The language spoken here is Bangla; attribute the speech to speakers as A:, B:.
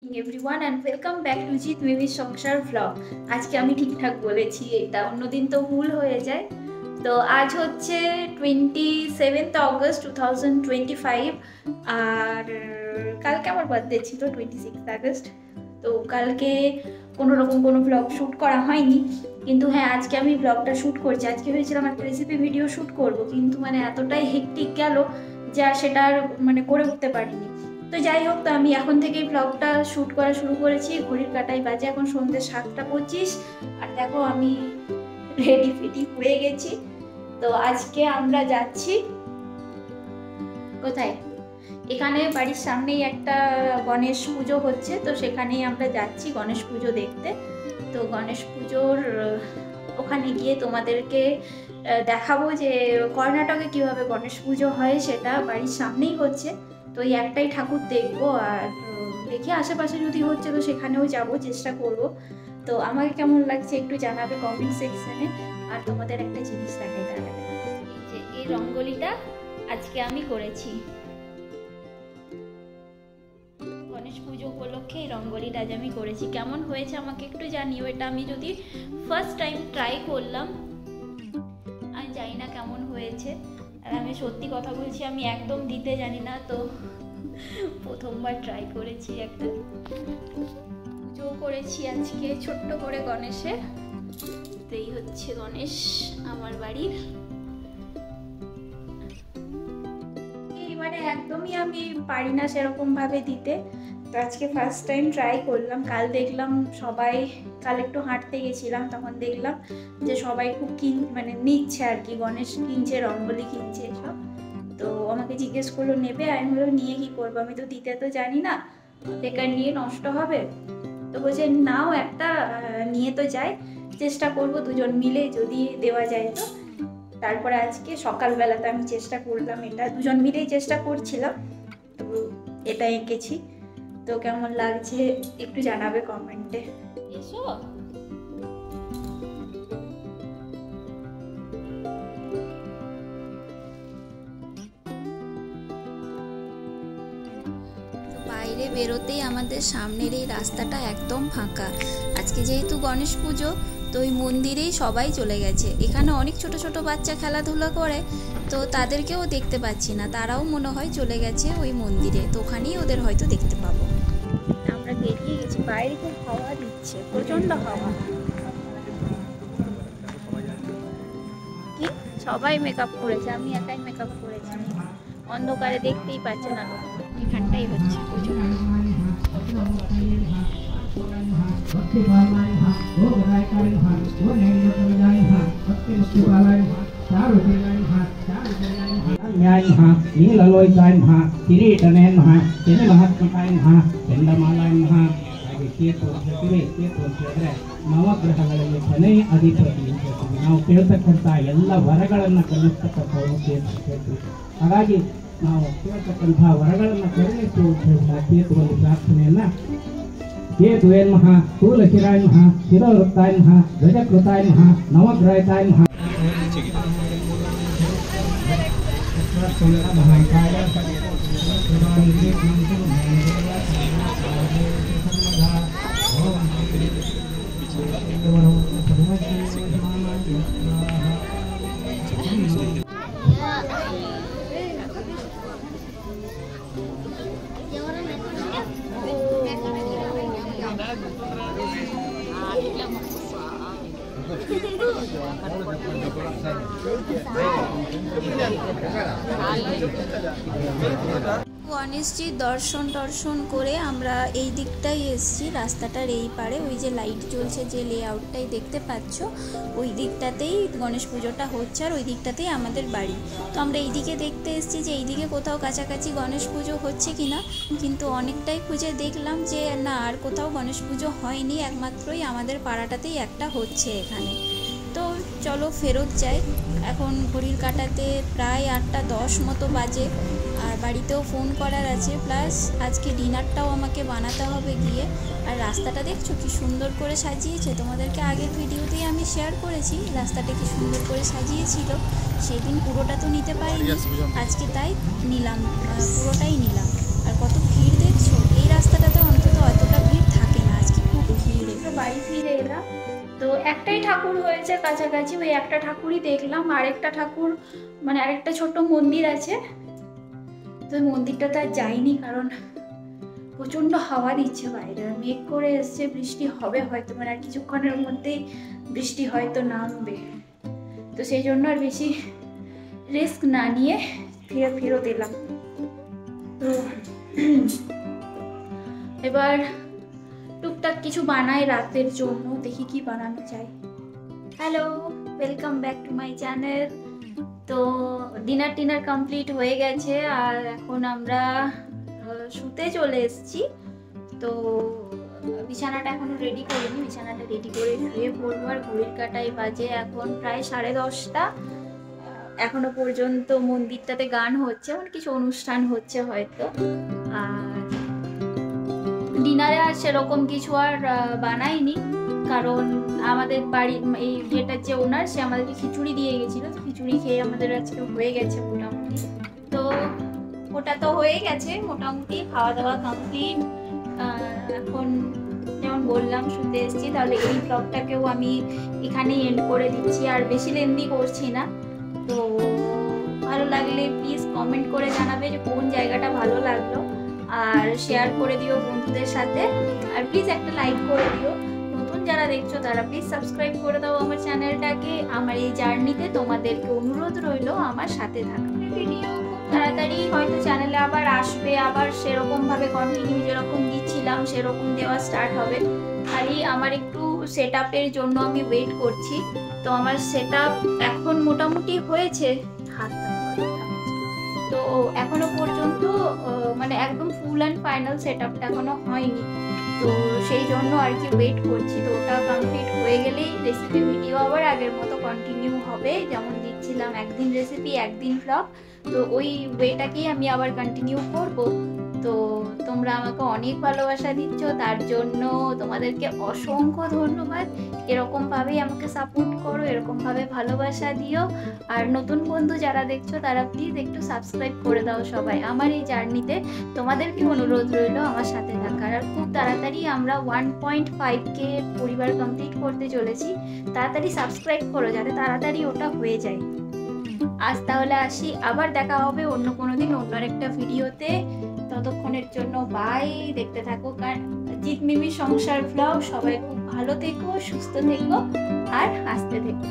A: Everyone and welcome back to Jeet মিমির সংসার ভ্লগ। আজকে আমি ঠিকঠাক বলেছি, এটা অন্যদিন তো ভুল হয়ে যায়। তো আজ হচ্ছে 27 আগস্ট 2025 আর কালকে আমার বার্থডে ছিল 26 আগস্ট। তো কালকে কোনো রকম কোনো ভ্লগ শ্যুট করা হয়নি, কিন্তু হ্যাঁ আজকে আমি ভ্লগটা শ্যুট করছি। আজকে ভেবেছিলাম একটা রেসিপি ভিডিও শ্যুট করব, কিন্তু মানে এতটাই হেক্টিক গেল যা সেটা আর মানে করে উঠতে পারিনি। তো যাই হোক, তো আমি এখন থেকেই ব্লগটা শ্যুট করা শুরু করেছি। ঘড়ির কাঁটায় বাজে এখন সন্ধ্যে 7টা 25। আর দেখো আমি রেডি ফেডি হয়ে গেছি। তো আজকে আমরা যাচ্ছি কোথায়, এখানে বাড়ির সামনেই একটা গণেশ পুজো হচ্ছে, তো সেখানেই আমরা যাচ্ছি গণেশ পুজো দেখতে। তো গণেশ পুজোর ওখানে গিয়ে তোমাদেরকে দেখাবো যে কর্ণাটকে কিভাবে গণেশ পুজো হয়, সেটা বাড়ির সামনেই হচ্ছে। তো এই একটাই ঠাকুর দেখবো, আর দেখি আশেপাশে যদি হচ্ছে তো সেখানেও যাব, চেষ্টা করব। তো আমাকে কেমন লাগছে একটু জানাবে কমেন্ট সেকশনে। আর তোমাদের একটা জিনিস দেখাই তার আগে, এই যে এই রঙ্গোলিটা আজকে আমি করেছি গণেশ পুজো উপলক্ষে। এই রঙ্গোলিটা আজ আমি করেছি, কেমন হয়েছে আমাকে একটু জানিও। এটা আমি যদি ফার্স্ট টাইম ট্রাই করলাম, আমি জানি না কেমন হয়েছে। আর আমি সত্যি কথা বলছি, আমি একদম দিতে জানি না, তো প্রথমবার ট্রাই করেছি। একটা পুজো করেছি আজকে ছোট্ট করে গণেশের। তো এই হচ্ছে গণেশ আমার বাড়ির। মানে একদমই আমি পারি না সেরকম ভাবে দিতে, তো আজকে ফার্স্ট টাইম ট্রাই করলাম। কাল দেখলাম সবাই, কাল একটু হাঁটতে গেছিলাম, তখন দেখলাম যে সবাই খুব মানে নিচ্ছে আর কি, গণেশ কিনছে, রঙ্গোলি কিনছে সব। তো আমাকে জিজ্ঞেস করলো নেবে, আমি বললাম নিয়ে কি করবো, আমি তো দিতে তো জানি না, বেকার নিয়ে নষ্ট হবে। তো বলছে নাও একটা, নিয়ে তো যাই, চেষ্টা করবো দুজন মিলে যদি দেওয়া যায়। তো তারপরে আজকে সকালবেলাতে আমি চেষ্টা করলাম, এটা দুজন মিলেই চেষ্টা করছিলাম, তো এটা এঁকেছি। তো কেমন লাগছে একটু জানাবে কমেন্টে। এসো,
B: বাইরে বেরোতেই আমাদের সামনের এই রাস্তাটা একদম ফাঁকা। আজকে যেহেতু গণেশ পুজো, তো ওই মন্দিরেই সবাই চলে গেছে। এখানে অনেক ছোট ছোট বাচ্চা খেলাধুলা করে, তো তাদেরকেও দেখতে পাচ্ছি না, তারাও মনে হয় চলে গেছে ওই মন্দিরে। তো ওখানেই ওদের হয়তো দেখতে পাবো।
A: আমরা বেরিয়ে গেছি, বাইরে খুব হাওয়া দিচ্ছে, প্রচন্ড হাওয়া। কি সবাই মেকআপ করেছে, আমি একাই মেকআপ করেছি, অন্ধকারে দেখতেই পাচ্ছে না। এখানটাই হচ্ছে পুজো।
C: ನವಗ್ರಹಗಳಲ್ಲಿ ಶನಿ ಅಧಿಪತಿ ನಾವು ಕೇಳ್ತಕ್ಕಂಥ ಎಲ್ಲ ವರಗಳನ್ನು ಕಲಿಸ್ತಕ್ಕಂಥವು ಕೇಳ್ತೀವಿ. ಹಾಗಾಗಿ ನಾವು ಕೇಳ್ತಕ್ಕಂಥ ವರಗಳನ್ನು ಕರುಣಿಸುವಂತಹ ಕೇತುವಲ್ಲಿ ಪ್ರಾರ್ಥನೆಯನ್ನ ಕೇತುವೇ ನಮಃ, ಸ್ಥೂಲಶಿರಾಯ ನಮಃ, ಶಿರೋವೃತ್ತಾಯ ನಮಃ, ಗಜಕೃತಾಯ ನಮಃ, ನವಗ್ರಹಾಯ ನಮಃ.
B: গণেশজির দর্শন করে আমরা এই দিকটাই এসেছি, রাস্তাটার এই পারে। ওই যে লাইট জ্বলছে, যে লেআউটটাই দেখতে পাচ্ছ, ওই দিকটাতেই গণেশ পুজোটা হচ্ছে, আর ওই দিকটাতেই আমাদের বাড়ি। তো আমরা এই দিকে দেখতে এসেছি যে এইদিকে কোথাও কাছাকাছি গণেশ পুজো হচ্ছে কিনা, কিন্তু অনেকটাই খুঁজে দেখলাম যে না, আর কোথাও গণেশ পুজো হয়নি, একমাত্রই আমাদের পাড়াটাতেই একটা হচ্ছে এখানে। তো চলো ফেরত যাই। এখন ঘড়ির কাঁটাতে প্রায় 8টা 10 মতো বাজে, আর বাড়িতেও ফোন করার আছে, প্লাস আজকে ডিনারটাও আমাকে বানাতে হবে গিয়ে। আর রাস্তাটা দেখছো কি সুন্দর করে সাজিয়েছে, তোমাদেরকে আগের ভিডিওতেই আমি শেয়ার করেছি রাস্তাটা কি সুন্দর করে সাজিয়েছিল। সেই দিন পুরোটা তো নিতে পারিনি, আজকে তাই নিলাম, পুরোটাই নিলাম। আর কত ভিড় দেখছো, এই রাস্তাটাতে অন্তত অতটা
A: একটাই ঠাকুর হয়েছে কাছাকাছি, ওই একটা ঠাকুরই দেখলাম। আরেকটা ঠাকুর মানে আরেকটা ছোট মন্দির আছে, তো ওই মন্দিরটাতে আর যাইনি কারণ প্রচণ্ড হাওয়া দিচ্ছে বাইরে, আর মেঘ করে এসছে, বৃষ্টি হবে হয়তো, মানে আর কিছুক্ষণের মধ্যেই বৃষ্টি হয়তো নামবে। তো সেই জন্য আর বেশি রিস্ক না নিয়ে ফেরত এলাম। তো এবার টুকটাক কিছু বানাই রাতের জন্য, দেখি কি বানানো যায়। Hello, welcome back to my channel. তো ডিনার কমপ্লিট হয়ে গেছে, আর এখন আমরা শুতে চলে এসেছি। তো বিছানাটা এখনো রেডি করিনি, বিছানাটা রেডি করে শুয়ে পড়বো। আর ঘড়ির কাঁটায় বাজে এখন প্রায় 10:30। এখনো পর্যন্ত মন্দিরটাতে গান হচ্ছে, মানে কিছু অনুষ্ঠান হচ্ছে হয়তো। আর ডিনারে আর সেরকম কিছু আর বানাইনি, কারণ আমাদের বাড়ির এই যেটার যে ওনার, সে আমাদেরকে খিচুড়ি দিয়ে গেছিলো। তো খিচুড়ি খেয়ে আমাদের আজকে হয়ে গেছে মোটামুটি। তো ওটা তো হয়ে গেছে মোটামুটি, খাওয়া দাওয়া কমপ্লিট। এখন যেমন বললাম শুতে এসেছি, তাহলে এই ব্লগটাকেও আমি এখানেই এন্ড করে দিচ্ছি, আর বেশি লেন্দি করছি না। তো ভালো লাগলে প্লিজ কমেন্ট করে জানাবে যে কোন জায়গাটা ভালো লাগলো, আর শেয়ার করে দিও বন্ধুদের সাথে, আর প্লিজ একটা লাইক করে দিও। নতুন যারা দেখছো তারা প্লিজ সাবস্ক্রাইব করে দাও আমার চ্যানেলটাকে। আমার এই জার্নিতে তোমাদেরকে অনুরোধ রইলো আমার সাথে থাকা। ভিডিও খুব তাড়াতাড়ি হয়তো চ্যানেলে আবার আসবে, আবার সেরকমভাবে কন্টিনিউ যেরকম দিচ্ছিলাম সেরকম দেওয়া স্টার্ট হবে। খালি আমার একটু সেট আপের জন্য আমি ওয়েট করছি। তো আমার সেট আপ এখন মোটামুটি হয়েছে, তো এখনো পর্যন্ত মানে একদম ফুল অ্যান্ড ফাইনাল সেট আপটা এখনো হয়নি। তো সেই জন্য আর কি ওয়েট করছি। তো ওটা কমপ্লিট হয়ে গেলেই রেসিপি ভিডিও আবার আগের মতো কন্টিনিউ হবে, যেমন দিচ্ছিলাম একদিন রেসিপি একদিন ভ্লগ। তো ওই ওয়েটাকেই আমি আবার কন্টিনিউ করব। তো তোমরা আমাকে অনেক ভালোবাসা দিচ্ছ, তার জন্য তোমাদেরকে অসংখ্য ধন্যবাদ। এরকমভাবেই আমাকে সাপোর্ট করো, এরকমভাবে ভালোবাসা দিও। আর নতুন বন্ধু যারা দেখছো তারা প্লিজ একটু সাবস্ক্রাইব করে দাও সবাই। আমার এই জার্নিতে তোমাদেরকে অনুরোধ রইলো আমার সাথে থাকার। আর খুব তাড়াতাড়ি আমরা 1.5K পরিবার কমপ্লিট করতে চলেছি। তাড়াতাড়ি সাবস্ক্রাইব করো যাতে তাড়াতাড়ি ওটা হয়ে যায়। আজ তাহলে আসি, আবার দেখা হবে অন্য কোনো দিন অন্য আরেকটা ভিডিওতে। ততক্ষণের জন্য বাই, দেখতে থাকো জিৎ মিমির সংসার ভ্লগ। সবাই খুব ভালো থেকো, সুস্থ থেকো আর হাসতে থেকো।